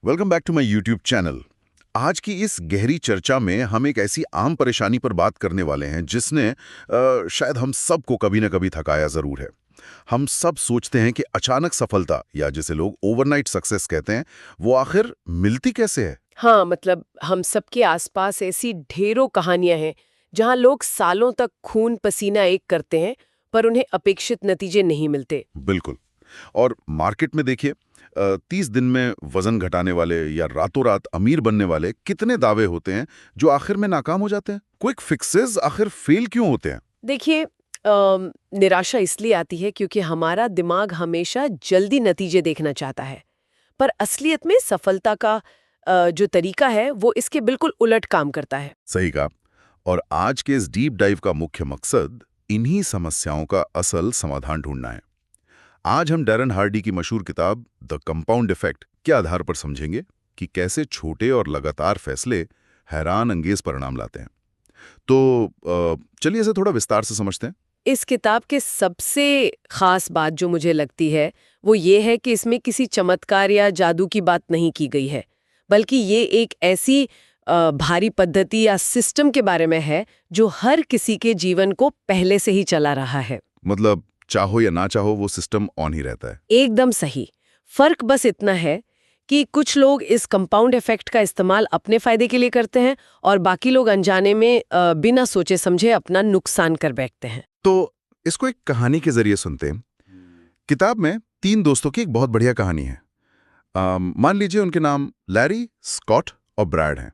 Welcome back to my YouTube channel. आज की इस गहरी चर्चा में हम एक ऐसी आम परेशानी पर बात करने वाले हैं जिसने शायद हम सबको कभी ना कभी थकाया ज़रूर है। हम सब सोचते हैं कि अचानक सफलता या जिसे लोग ओवरनाइट सक्सेस कहते हैं, वो आखिर मिलती कैसे है? हाँ, मतलब हम सबके आसपास ऐसी ढेरों कहानियां हैं जहां लोग सालों तक खून पसीना एक करते हैं पर उन्हें अपेक्षित नतीजे नहीं मिलते। बिल्कुल। और मार्केट में देखिए, 30 दिन में वजन घटाने वाले या रातों रात अमीर बनने वाले कितने दावे होते हैं जो आखिर में नाकाम हो जाते हैं। क्विक फिक्सेस आखिर फेल क्यों होते हैं? देखिए, निराशा इसलिए आती है क्योंकि हमारा दिमाग हमेशा जल्दी नतीजे देखना चाहता है, पर असलियत में सफलता का जो तरीका है वो इसके बिल्कुल उलट काम करता है। सही कहा। और आज के इस डीप डाइव का मुख्य मकसद इन्हीं समस्याओं का असल समाधान ढूंढना है। आज हम डैरन हार्डी की मशहूर किताब द कंपाउंड इफेक्ट के आधार पर समझेंगे कि कैसे छोटे और लगातार फैसले हैरान अंगेज परिणाम लाते हैं। तो चलिए इसे थोड़ा विस्तार से समझते हैं। इस किताब के सबसे खास बात जो मुझे लगती है वो ये है कि इसमें किसी चमत्कार या जादू की बात नहीं की गई है, बल्कि ये एक ऐसी भारी पद्धति या सिस्टम के बारे में है जो हर किसी के जीवन को पहले से ही चला रहा है। मतलब चाहो या ना चाहो वो सिस्टम ऑन ही रहता है। एकदम सही। फर्क बस इतना है कि कुछ लोग इस कंपाउंड इफेक्ट का इस्तेमाल अपने फायदे के लिए करते हैं और बाकी लोग अनजाने में बिना सोचे समझे अपना नुकसान कर बैठते हैं। तो इसको एक कहानी के जरिए सुनते हैं। किताब में 3 दोस्तों की एक बहुत बढ़िया कहानी है। मान लीजिए उनके नाम लैरी, स्कॉट और ब्रैड हैं।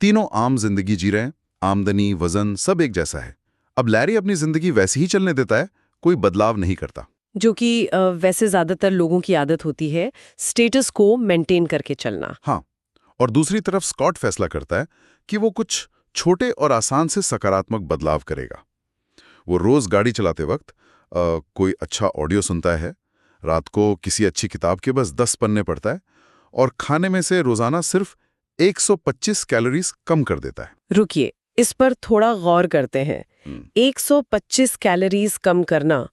तीनों आम जिंदगी जी रहे हैं, आमदनी, वजन सब एक जैसा है। अब लैरी अपनी जिंदगी वैसे ही चलने देता है, कोई बदलाव नहीं करता। जो कि वैसे ज्यादातर लोगों की आदत होती है, स्टेटस को मेंटेन करके चलना। हाँ। और दूसरी तरफ स्कॉट फैसला करता है कि वो कुछ छोटे और आसान से सकारात्मक बदलाव करेगा। वो रोज गाड़ी चलाते वक्त कोई अच्छा ऑडियो सुनता है, रात को किसी अच्छी किताब के बस 10 पन्ने पढ़ता है और खाने में से रोजाना सिर्फ 125 कैलोरीज कम कर देता है। रुकिए, इस पर थोड़ा गौर करते हैं। हम्म, 125 कैलोरीज कम करना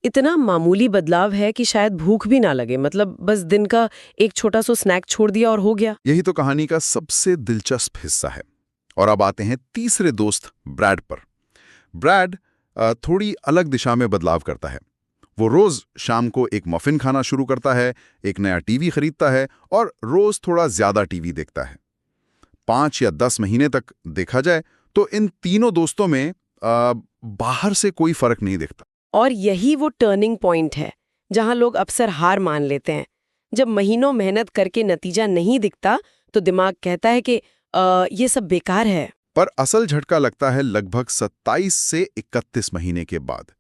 इतना मामूली बदलाव है कि शायद भूख भी ना लगे। मतलब बस दिन का एक छोटा सा स्नैक छोड़ दिया और हो गया। यही तो कहानी का सबसे दिलचस्प हिस्सा है। और अब आते हैं तीसरे दोस्त ब्रैड पर। ब्रैड थोड़ी अलग दिशा में बदलाव करता है। वो रोज शाम को एक मफिन खाना शुरू करता है, एक नया टीवी खरीदता है और रोज थोड़ा ज्यादा टीवी देखता है। 5 या 10 महीने तक देखा जाए तो इन तीनों दोस्तों में बाहर से कोई फर्क नहीं दिखता। और यही वो टर्निंग पॉइंट है जहां लोग अक्सर हार मान लेते हैं। जब महीनों मेहनत करके नतीजा नहीं दिखता तो दिमाग कहता है कि ये सब बेकार है। पर असल झटका लगता है लगभग 27 से 31 महीने के बाद।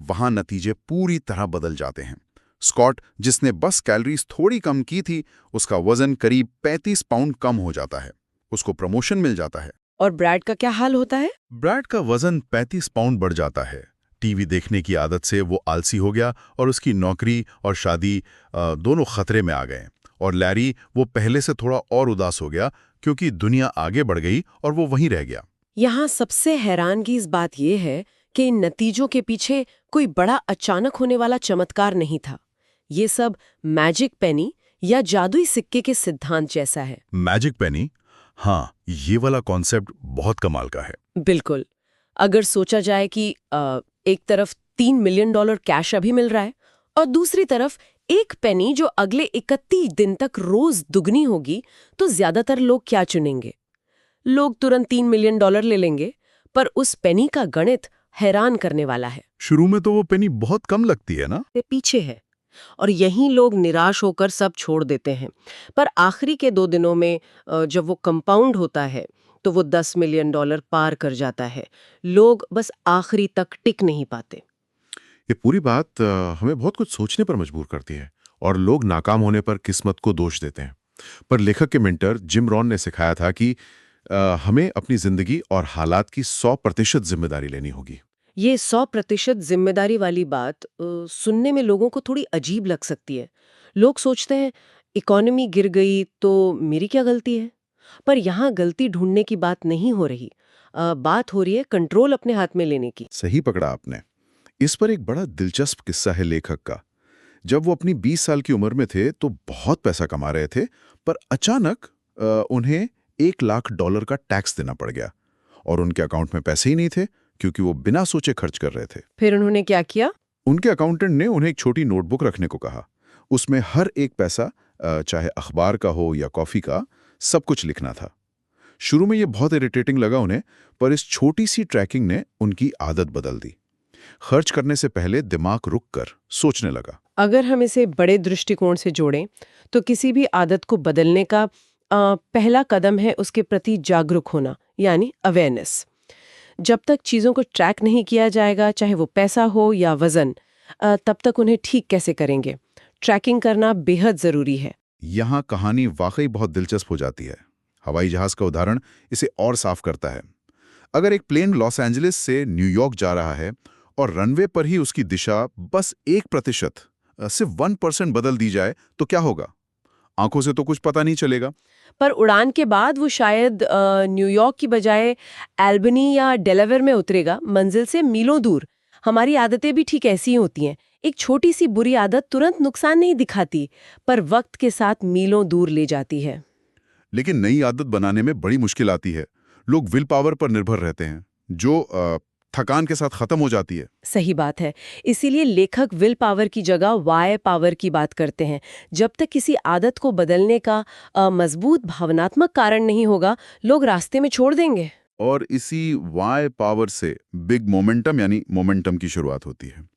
वहां नतीजे पूरी तरह बदल जाते हैं। स्कॉट, जिसने बस कैलोरीज थोड़ी कम की थी, उसका वजन करीब 35 पाउंड कम हो जाता है। उसको प्रमोशन मिल जाता है। और ब्रैड का क्या हाल होता है? ब्रैड का वजन 35 पाउंड बढ़ जाता है। टीवी देखने की आदत से वो आलसी हो गया और उसकी नौकरी और शादी दोनों खतरे में आ गए। और लैरी, वो पहले से थोड़ा और उदास हो गया क्योंकि दुनिया आगे बढ़ गई और वो वहीं रह गया। यहाँ सबसे हैरानगी इस बात यह है कि इन नतीजों के पीछे कोई बड़ा अचानक होने वाला चमत्कार नहीं था। ये सब मैजिक पेनी या जादुई सिक्के के सिद्धांत जैसा है। मैजिक पेनी, हाँ, ये वाला कॉन्सेप्ट बहुत कमाल का है। बिल्कुल। अगर सोचा जाए कि एक तरफ $3 मिलियन कैश अभी मिल रहा है और दूसरी तरफ एक पेनी जो अगले 31 दिन तक रोज दुगनी होगी, तो ज्यादातर लोग क्या चुनेंगे? लोग तुरंत $3 मिलियन ले लेंगे, पर उस पेनी का गणित हैरान करने वाला है। शुरू में तो वो पेनी बहुत कम लगती है ना? ये पीछे है और यहीं लोग निराश होकर सब छोड़ देते हैं। पर आखिरी के 2 दिनों में जब वो कंपाउंड होता है तो वो $10 मिलियन पार कर जाता है। लोग बस आखिरी तक टिक नहीं पाते। ये पूरी बात हमें बहुत कुछ सोचने पर मजबूर करती है और लोग नाकाम होने पर किस्मत को दोष देते हैं। पर लेखक के मेंटर जिम रॉन ने सिखाया था कि हमें अपनी जिंदगी और हालात की 100% जिम्मेदारी लेनी होगी। ये 100% जिम्मेदारी वाली बात सुनने में लोगों को थोड़ी अजीब लग सकती है। लोग सोचते हैं इकोनॉमी गिर गई तो मेरी क्या गलती है? पर यहाँ गलती ढूंढने की बात नहीं हो रही। बात हो रही है कंट्रोल अपने हाथ में लेने की। सही पकड़ा आपने। इस पर एक बड़ा दिलचस्प किस्सा है लेखक का। जब वो अपनी 20 साल की उम्र में थे तो बहुत पैसा कमा रहे थे, पर अचानक उन्हें $1 लाख का टैक्स देना पड़ गया और उनके अकाउंट में पैसे ही नहीं थे क्योंकि वो बिना सोचे खर्च कर रहे थे। फिर उन्होंने क्या किया? उनके अकाउंटेंट ने उन्हें एक छोटी नोटबुक रखने को कहा। उसमें हर एक पैसा, चाहे अखबार का हो या कॉफी का, सब कुछ लिखना था। शुरू में ये बहुत इरिटेटिंग लगा उन्हें, पर इस छोटी सी ट्रैकिंग ने उनकी आदत बदल दी। खर्च करने से पहले दिमाग रुक कर सोचने लगा। अगर हम इसे बड़े दृष्टिकोण से जोड़ें तो किसी भी आदत को बदलने का पहला कदम है उसके प्रति जागरूक होना, यानी अवेयरनेस। जब तक चीज़ों को ट्रैक नहीं किया जाएगा, चाहे वो पैसा हो या वजन, तब तक उन्हें ठीक कैसे करेंगे? ट्रैकिंग करना बेहद ज़रूरी है। यहाँ कहानी वाकई बहुत दिलचस्प हो जाती है। हवाई जहाज का उदाहरण इसे और साफ करता है। अगर एक प्लेन लॉस एंजलिस से न्यूयॉर्क जा रहा है और रनवे पर ही उसकी दिशा बस 1%, सिर्फ 1% बदल दी जाए तो क्या होगा? आंखों से तो कुछ पता नहीं चलेगा, पर उड़ान के बाद वो शायद न्यूयॉर्क की बजाय एल्बनी या डेलावेयर में उतरेगा, मंजिल से मीलों दूर। हमारी आदतें भी ठीक ऐसी ही होती हैं। एक छोटी सी बुरी आदत तुरंत नुकसान नहीं दिखाती, पर वक्त के साथ मीलों दूर ले जाती है। लेकिन नई आदत बनाने में बड़ी मुश्किल आती है। लोग विल पावर पर निर्भर रहते हैं, जो थकान के साथ खत्म हो जाती है। सही बात है। इसीलिए लेखक विल पावर की जगह वाय पावर की बात करते हैं। जब तक किसी आदत को बदलने का मजबूत भावनात्मक कारण नहीं होगा, लोग रास्ते में छोड़ देंगे। और इसी वाई पावर से बिग मोमेंटम यानी मोमेंटम की शुरुआत होती है।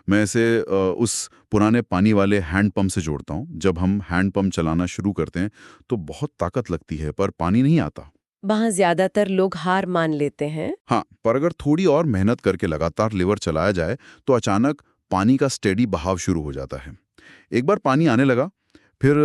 मैं इसे उस पुराने पानी वाले हैंडपंप से जोड़ता हूँ। जब हम हैंडपंप चलाना शुरू करते हैं तो बहुत ताकत लगती है, पर पानी नहीं आता। वहाँ ज्यादातर लोग हार मान लेते हैं। हाँ, पर अगर थोड़ी और मेहनत करके लगातार लीवर चलाया जाए तो अचानक पानी का स्टेडी बहाव शुरू हो जाता है। एक बार पानी आने लगा, फिर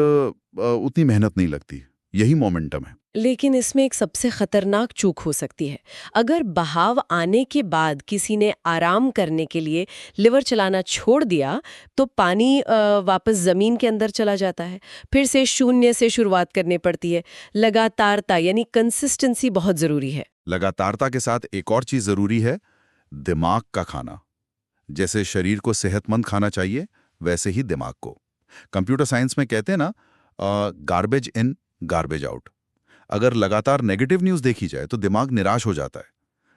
उतनी मेहनत नहीं लगती। यही मोमेंटम है। लेकिन इसमें एक सबसे खतरनाक चूक हो सकती है। अगर बहाव आने के बाद किसी ने आराम करने के लिए लिवर चलाना छोड़ दिया तो पानी वापस जमीन के अंदर चला जाता है। फिर से शून्य से शुरुआत करनी पड़ती है। लगातारता यानी कंसिस्टेंसी बहुत जरूरी है। लगातारता के साथ एक और चीज जरूरी है, दिमाग का खाना। जैसे शरीर को सेहतमंद खाना चाहिए, वैसे ही दिमाग को। कंप्यूटर साइंस में कहते हैं ना, गार्बेज इन गार्बेज आउट। अगर लगातार नेगेटिव न्यूज़ देखी जाए तो दिमाग निराश हो जाता है।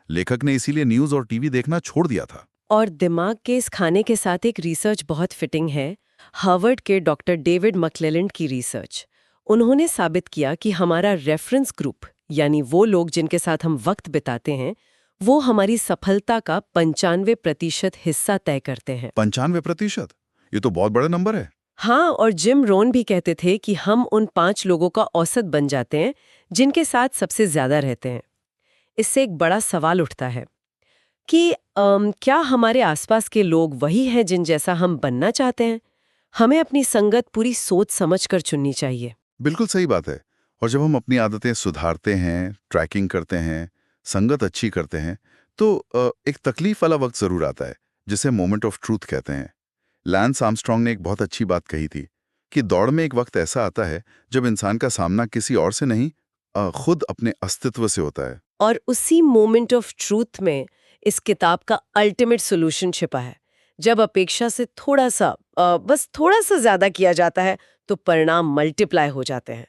लेखक ने इसीलिए न्यूज़ और टीवी देखना छोड़ दिया था। और दिमाग के इस खाने के साथ एक रिसर्च बहुत फिटिंग है, हार्वर्ड के डॉक्टर डेविड मैक्लेलैंड की रिसर्च। उन्होंने साबित किया कि हमारा रेफरेंस ग्रुप, यानी वो लोग जिनके साथ हम वक्त बिताते हैं, वो हमारी सफलता का 95% हिस्सा तय करते हैं। 95%? ये तो बहुत बड़ा नंबर है। हाँ, और जिम रोन भी कहते थे कि हम उन 5 लोगों का औसत बन जाते हैं जिनके साथ सबसे ज्यादा रहते हैं। इससे एक बड़ा सवाल उठता है कि क्या हमारे आसपास के लोग वही हैं जिन जैसा हम बनना चाहते हैं? हमें अपनी संगत पूरी सोच समझ कर चुननी चाहिए। बिल्कुल सही बात है। और जब हम अपनी आदतें सुधारते हैं, ट्रैकिंग करते हैं, संगत अच्छी करते हैं, तो एक तकलीफ वाला वक्त जरूर आता है, जिसे मोमेंट ऑफ ट्रूथ कहते हैं। लैंस आर्मस्ट्रॉन्ग ने एक बहुत अच्छी बात कही थी कि दौड़ में एक वक्त ऐसा आता है जब इंसान का सामना किसी और से नहीं, खुद अपने अस्तित्व से होता है। और उसी मोमेंट ऑफ ट्रूथ में इस किताब का अल्टीमेट सॉल्यूशन छिपा है। जब अपेक्षा से बस थोड़ा सा ज्यादा किया जाता है तो परिणाम मल्टीप्लाई हो जाते हैं।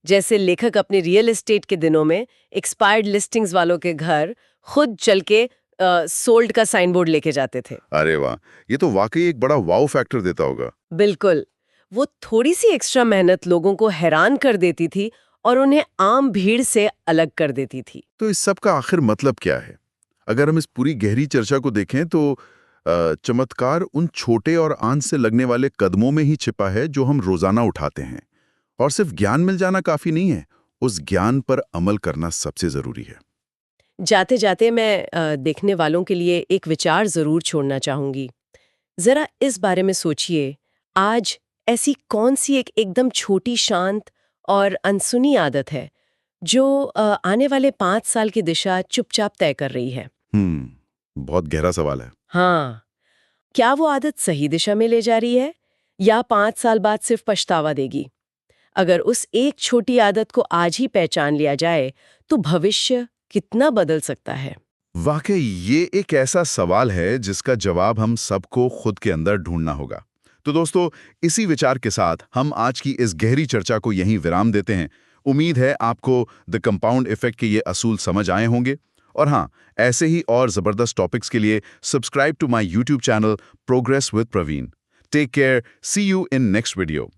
जैसे लेखक अपने रियल एस्टेट के दिनों में एक्सपायर्ड लिस्टिंग्स वालों के घर खुद चल के सोल्ड का साइन बोर्ड लेके जाते थे। अरे वाह, ये तो वाकई एक बड़ा वाव फैक्टर देता होगा। बिल्कुल। वो थोड़ी सी एक्स्ट्रा मेहनत लोगों को हैरान कर देती थी और उन्हें आम भीड़ से अलग कर देती थी। तो इस सब का आखिर मतलब क्या है? अगर हम इस पूरी गहरी चर्चा को देखें तो चमत्कार उन छोटे और आंच से लगने वाले कदमों में ही छिपा है जो हम रोजाना उठाते हैं। और सिर्फ ज्ञान मिल जाना काफी नहीं है, उस ज्ञान पर अमल करना सबसे जरूरी है। जाते जाते मैं देखने वालों के लिए एक विचार जरूर छोड़ना चाहूंगी। जरा इस बारे में सोचिए, आज ऐसी कौन सी एक एकदम छोटी, शांत और अनसुनी आदत है जो आने वाले 5 साल की दिशा चुपचाप तय कर रही है? बहुत गहरा सवाल है। हाँ, क्या वो आदत सही दिशा में ले जा रही है या 5 साल बाद सिर्फ पछतावा देगी? अगर उस एक छोटी आदत को आज ही पहचान लिया जाए तो भविष्य कितना बदल सकता है। वाकई ये एक ऐसा सवाल है जिसका जवाब हम सबको खुद के अंदर ढूंढना होगा। तो दोस्तों, इसी विचार के साथ हम आज की इस गहरी चर्चा को यहीं विराम देते हैं। उम्मीद है आपको द कंपाउंड इफेक्ट के ये असूल समझ आए होंगे। और हाँ, ऐसे ही और जबरदस्त टॉपिक्स के लिए subscribe to my YouTube channel progress with Praveen. Take care, see you in next video.